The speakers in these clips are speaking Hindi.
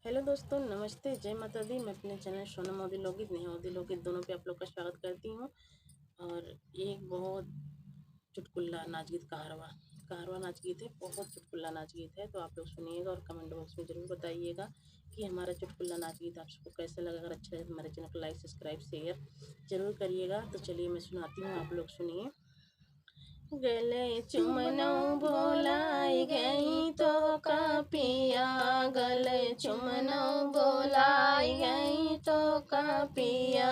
हेलो दोस्तों, नमस्ते, जय माता दी। मैं अपने चैनल सोनम मोदी लोगित, नेहा मोदी लोगित दोनों पे आप लोग का स्वागत करती हूँ। और एक बहुत चुटकुला नाच गीत कारवा कारवा नाच गीत है, बहुत चुटकुला नाच गीत है। तो आप लोग सुनिएगा और कमेंट बॉक्स में ज़रूर बताइएगा कि हमारा चुटकुला नाच गीत आप सबको कैसा लगा। अगर अच्छा लगे तो हमारे चैनल को लाइक, सब्सक्राइब, शेयर ज़रूर करिएगा। तो चलिए मैं सुनाती हूँ, आप लोग सुनिए। गले चुमनो बोलाई गई तो का पिया, गले चुमनो बोलाई गई तो का पिया,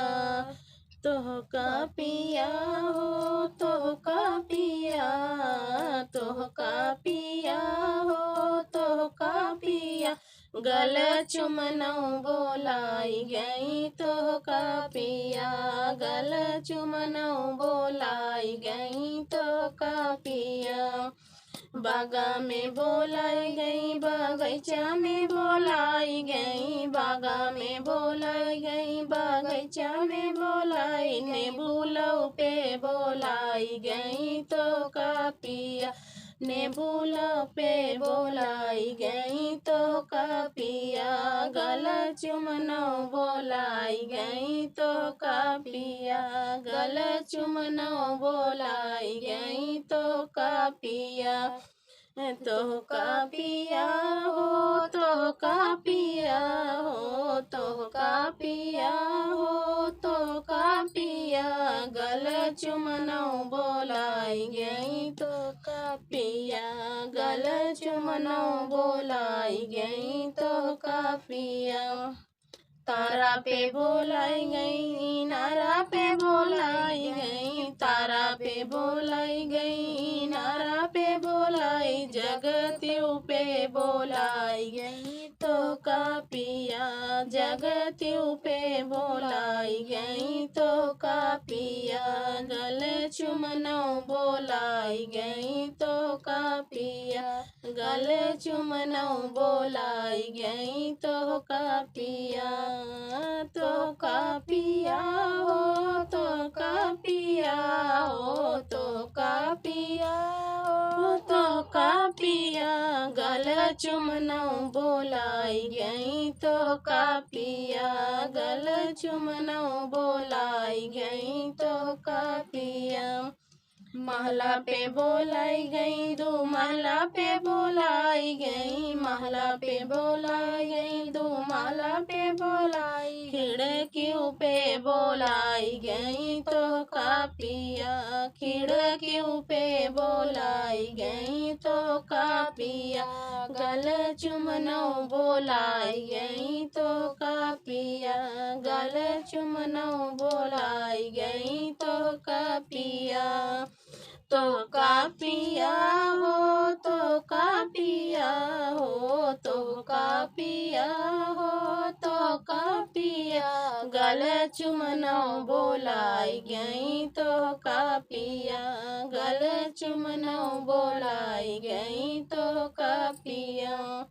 तो का पिया हो, तो का पिया, तो का पिया हो, तो का पिया, गल चुमनो बोलाई गई तो का पिया, गल चुमनो बोलाई गई तो का पिया। बागा में बोलाई गई, बगीचा में बोलाई गई, बागा में बोलाई गई, बगीचा में बोलाई, नेबुलौ पे बोलाई गई तो का पिया, नेबुलौ पे बोलाई गई तो का पिया, गल चुमनो बोलाई गई तो का पिया, गल चुमनो बोलाई गई तो का पिया, तो का पिया हो, तो का पिया हो, तो का पिया हो, तो का पिया, गल चुमनो बोलाई गई तो का पिया, गल चुमनो बोलाई गई तो का पिया। तारा पे बोलाई गई, नारा पे बोलाई गई, तारा पे बोलाई गई, नारा पे बोलाई, जगत्यू पे बोलाई गई तो का पिया, जगत्यू पे बोलाई गई तो का पिया, गल चुमनो बोलाई गई तो का पिया, गल चुमनो बोलाई गई तो का पिया, तो का पिया हो, तो का पिया हो, तो का पिया हो, तो का पिया, गल चुमनो बोलाई गई तो का पिया, गल चुमनो बोलाई गई तो का पिया। महला पे बोलाई गई, दो महला पे बोलाई गई, महला पे बोलाई गई, दो महला पे बोलाई, खिड़कियों पे बोलाई गई तो का पिया, खिड़कियों पे बोलाई गई तो का पिया, गल चुमनो बोलाई गई तो का पिया, गल चुमनो बोलाई गई तो का पिया, तो का पिया हो, तो का पिया हो, तो का पिया हो, तो का पिया, गल चुमनो बोलाई गई तो का पिया, गल चुमनो बोलाई गई तो का पिया।